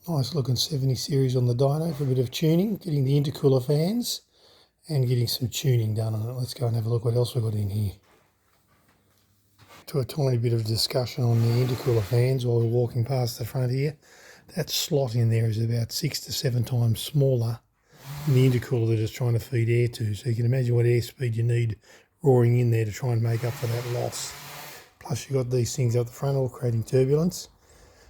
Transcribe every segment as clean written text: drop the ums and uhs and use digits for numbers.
Nice looking 70 series on the dyno for a bit of tuning, getting the intercooler fans and getting some tuning done on it. Let's go and have a look what else we've got in here. To a tiny bit of discussion on the intercooler fans while we're walking past the front here. That slot in there is about 6 to 7 times smaller than the intercooler that it's trying to feed air to. So you can imagine what airspeed you need roaring in there to try and make up for that loss. Plus you've got these things up the front all creating turbulence.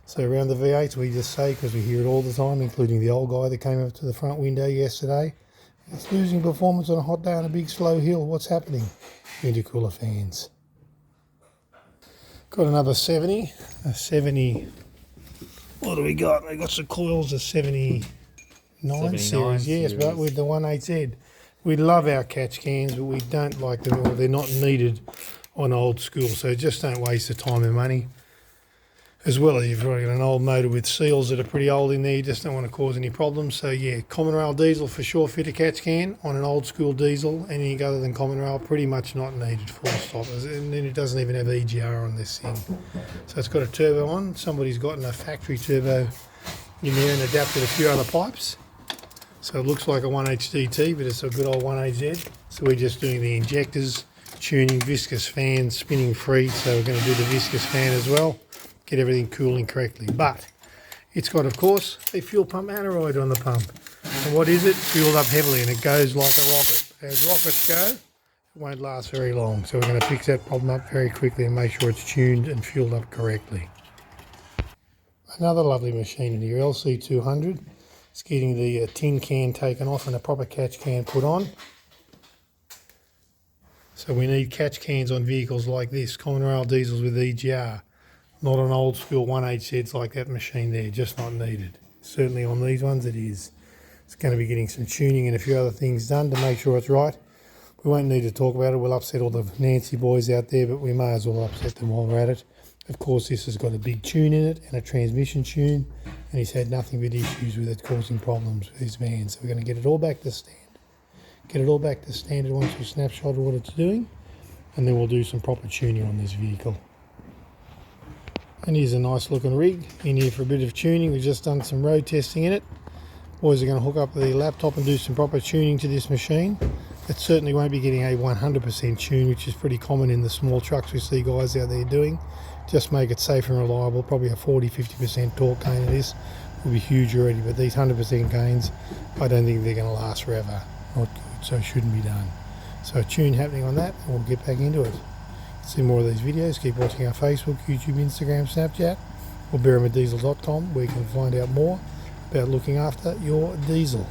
So around the V8s we just say, because we hear it all the time, including the old guy that came up to the front window yesterday, it's losing performance on a hot day on a big slow hill. What's happening? Intercooler fans. Got another 70. A 70. What do we got? We got some coils of 79 series. Yes, but with the 1.8Z. We love our catch cans, but we don't like them, or they're not needed on old school. So just don't waste the time and money. As well as you've got an old motor with seals that are pretty old in there, you just don't want to cause any problems. So yeah, common rail diesel for sure, fit a catch can on an old school diesel. Anything other than common rail, pretty much not needed, full stop. And then it doesn't even have EGR on this thing. So it's got a turbo on. Somebody's gotten a factory turbo in there and adapted a few other pipes. So it looks like a 1HDT, but it's a good old 1AZ. So we're just doing the injectors, tuning, viscous fan, spinning free. So we're going to do the viscous fan as well. Get everything cooling correctly. But it's got, of course, a fuel pump aneroid on the pump. And what is it? Fueled up heavily, and it goes like a rocket. As rockets go, it won't last very long. So we're going to fix that problem up very quickly and make sure it's tuned and fueled up correctly. Another lovely machine in here, LC200. It's getting the tin can taken off and a proper catch can put on. So we need catch cans on vehicles like this, common rail diesels with EGR. Not an old school 1.8Z like that machine there, just not needed. Certainly on these ones it is. It's going to be getting some tuning and a few other things done to make sure it's right. We won't need to talk about it, we'll upset all the Nancy boys out there, but we may as well upset them while we're at it. Of course this has got a big tune in it and a transmission tune, and he's had nothing but issues with it causing problems with his van. So we're going to get it all back to standard. Get it all back to standard once we snapshot what it's doing, and then we'll do some proper tuning on this vehicle. And here's a nice looking rig in here for a bit of tuning. We've just done some road testing in it. Boys are going to hook up the laptop and do some proper tuning to this machine. It certainly won't be getting a 100% tune, which is pretty common in the small trucks we see guys out there doing. Just make it safe and reliable. Probably a 40-50% torque gain of this will be huge already, but these 100% gains, I don't think they're going to last forever. Not good, so it shouldn't be done. So a tune happening on that, and we'll get back into it. See more of these videos, keep watching our Facebook, YouTube, Instagram, Snapchat, or BerrimanDiesel.com, where you can find out more about looking after your diesel.